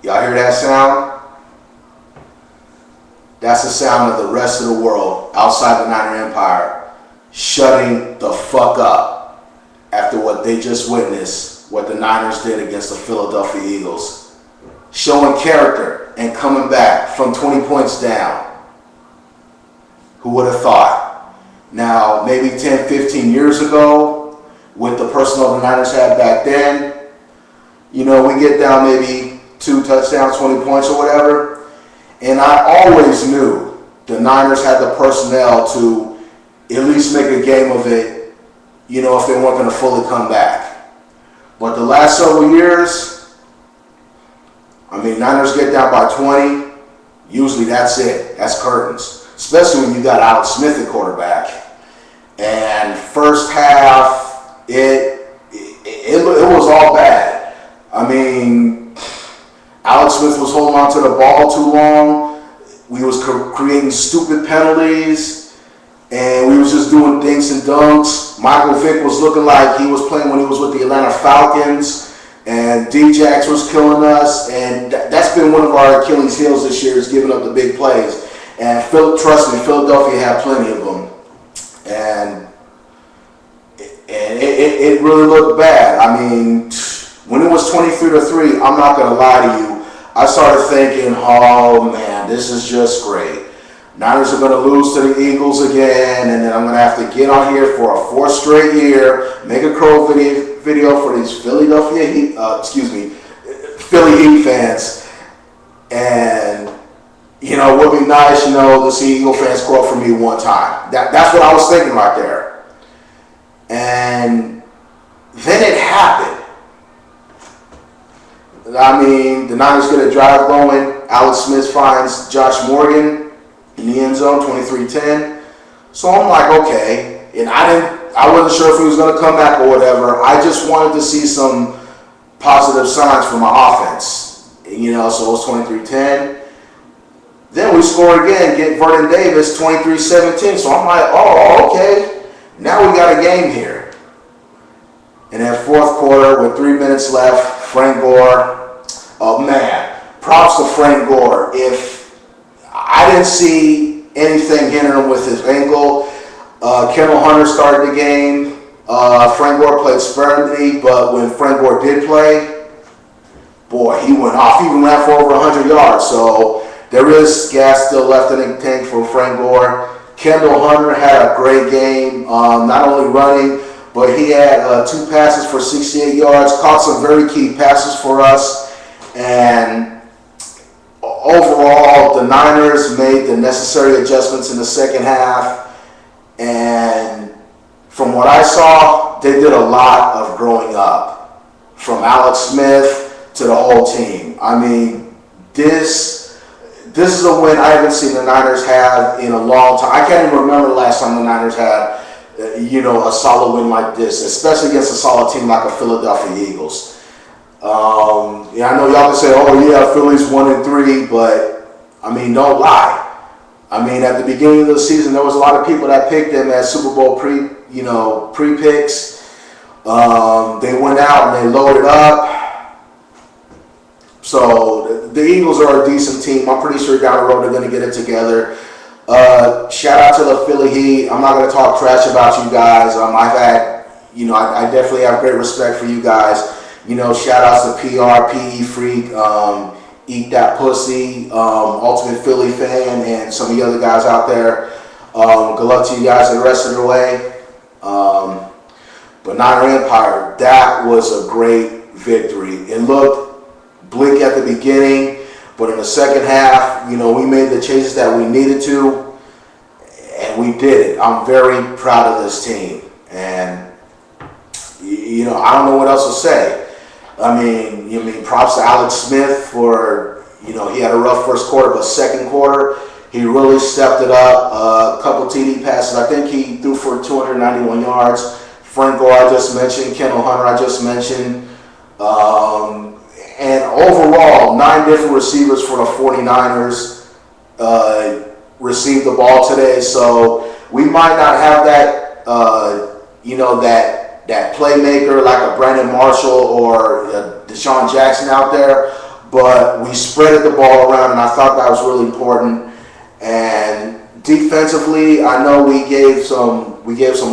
Y'all hear that sound? That's the sound of the rest of the world outside the Niner Empire shutting the fuck up after what they just witnessed, what the Niners did against the Philadelphia Eagles. Showing character and coming back from 20 points down. Who would have thought? Now, maybe 10, 15 years ago, with the personnel the Niners had back then, you know, we get down maybe 2 touchdowns, 20 points or whatever. And I always knew the Niners had the personnel to at least make a game of it, you know, if they weren't going to fully come back. But the last several years, I mean, Niners get down by 20, usually that's it. That's curtains. Especially when you got Alex Smith at quarterback. And first half, it was all bad. I mean, Alex Smith was holding on to the ball too long. We was creating stupid penalties. And we was just doing dinks and dunks. Michael Vick was looking like he was playing when he was with the Atlanta Falcons. And D-Jax was killing us. And that's been one of our Achilles heels this year, is giving up the big plays. And trust me, Philadelphia had plenty of them. And it really looked bad. I mean, when it was 23-3, I'm not going to lie to you, I started thinking, oh man, this is just great. Niners are going to lose to the Eagles again, and then I'm going to have to get on here for a 4th straight year, make a crow video for these Philly Heat fans. And you know, it would be nice, you know, to see Eagle fans score for me one time. That's what I was thinking right there. And then it happened. I mean, the Niners get a drive going. Alex Smith finds Josh Morgan in the end zone, 23-10. So I'm like, okay. And I wasn't sure if he was going to come back or whatever. I just wanted to see some positive signs from my offense. You know, so it was 23-10. Then we score again, get Vernon Davis, 23-17. So I'm like, oh, okay. Now we got a game here. And then 4th quarter, with 3 minutes left, Frank Gore, oh man, props to Frank Gore. If I didn't see anything hindering him with his ankle, Kendall Hunter started the game. Frank Gore played sparingly, but when Frank Gore did play, boy, he went off. He even ran for over 100 yards. So there is gas still left in the tank for Frank Gore. Kendall Hunter had a great game, not only running, but he had 2 passes for 68 yards, caught some very key passes for us. And overall, the Niners made the necessary adjustments in the second half. And from what I saw, they did a lot of growing up, from Alex Smith to the whole team. I mean, this is a win I haven't seen the Niners have in a long time. I can't even remember the last time the Niners had, a solid win like this, especially against a solid team like the Philadelphia Eagles. I know y'all can say, oh yeah, Philly's 1-3, but I mean, don't lie. I mean, at the beginning of the season, there was a lot of people that picked them as Super Bowl pre-picks. They went out and they loaded up. So the Eagles are a decent team. I'm pretty sure down the road they're going to get it together. Shout out to the Philly Heat. I'm not going to talk trash about you guys. I definitely have great respect for you guys. Shout outs to PR, PE Freak, Eat That Pussy, Ultimate Philly Fan, and some of the other guys out there. Good luck to you guys the rest of the way. But Niner Empire, that was a great victory. It looked bleak at the beginning, but in the second half, we made the changes that we needed to, and we did it. I'm very proud of this team, and I don't know what else to say. I mean, props to Alex Smith for, he had a rough first quarter, but second quarter, he really stepped it up. A couple TD passes. I think he threw for 291 yards. Frank Gore, I just mentioned. Kendall Hunter, I just mentioned. And overall, 9 different receivers for the 49ers received the ball today. So we might not have that, that playmaker like a Brandon Marshall or Deshaun Jackson out there, but we spread the ball around, and I thought that was really important. And defensively, I know we gave some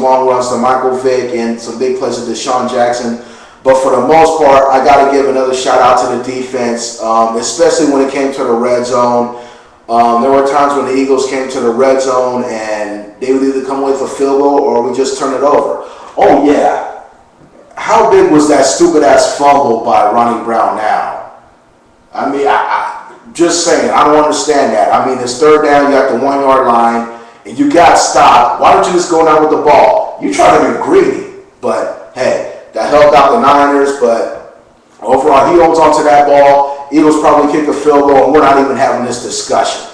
long runs to Michael Vick and some big plays to Deshaun Jackson. But for the most part, I got to give another shout out to the defense, especially when it came to the red zone. There were times when the Eagles came to the red zone and they would either come away with a field goal or we just turn it over. Oh, yeah. How big was that stupid-ass fumble by Ronnie Brown now? I mean, I just saying, I don't understand that. I mean, it's third down, you got the 1 yard line, and you got stopped. Why don't you just go down with the ball? You try to be greedy, but hey, that helped out the Niners, but overall, he holds on to that ball. Eagles probably kick a field goal, and we're not even having this discussion.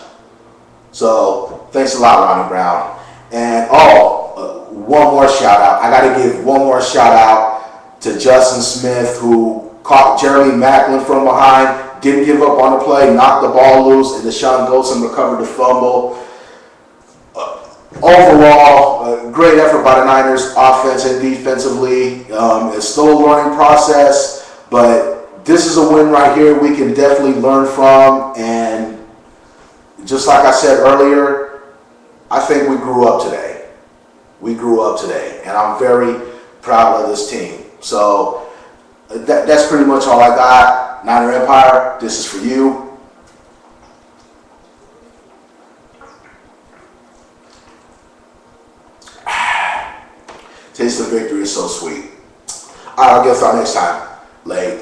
So, thanks a lot, Ronnie Brown. And, one more shout out. I got to give one more shout out to Justin Smith, who caught Jeremy Maclin from behind, didn't give up on the play, knocked the ball loose, and Deshaun Goldson recovered the fumble. Overall, great effort by the Niners, offense and defensively. It's still a learning process, but this is a win right here we can definitely learn from. And just like I said earlier, I think we grew up today. We grew up today, and I'm very proud of this team. So that's pretty much all I got. Niner Empire, this is for you. Taste of victory is so sweet. All right, I'll get y'all next time. Late.